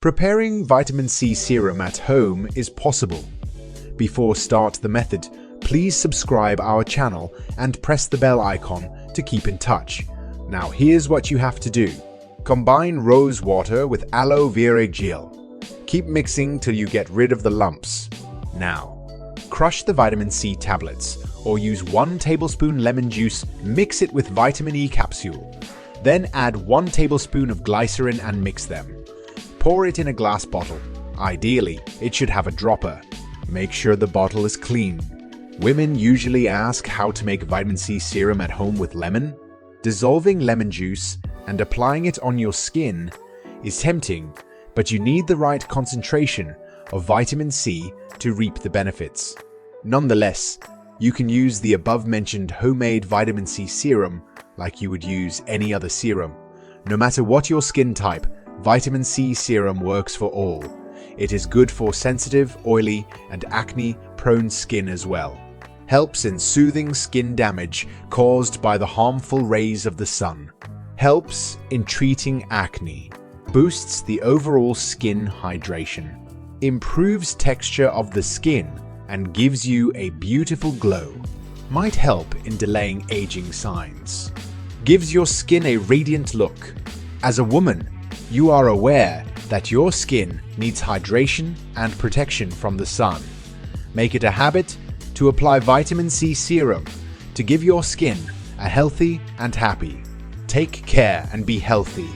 Preparing vitamin C serum at home is possible. Before start the method, please subscribe our channel and press the bell icon to keep in touch. Now here's what you have to do. Combine rose water with aloe vera gel. Keep mixing till you get rid of the lumps. Now, crush the vitamin C tablets or use 1 tablespoon lemon juice, mix it with vitamin E capsule. Then add 1 tablespoon of glycerin and mix them. Pour it in a glass bottle. Ideally, it should have a dropper. Make sure the bottle is clean. Women usually ask how to make vitamin C serum at home with lemon. Dissolving lemon juice and applying it on your skin is tempting, but you need the right concentration of vitamin C to reap the benefits. Nonetheless, you can use the above-mentioned homemade vitamin C serum like you would use any other serum. No matter what your skin type, vitamin C serum works for all. It is good for sensitive, oily, and acne-prone skin as well. Helps in soothing skin damage caused by the harmful rays of the sun. Helps in treating acne. Boosts the overall skin hydration. Improves texture of the skin and gives you a beautiful glow. Might help in delaying aging signs. Gives your skin a radiant look. As a woman, you are aware that your skin needs hydration and protection from the sun. Make it a habit to apply vitamin C serum to give your skin a healthy and happy. Take care and be healthy.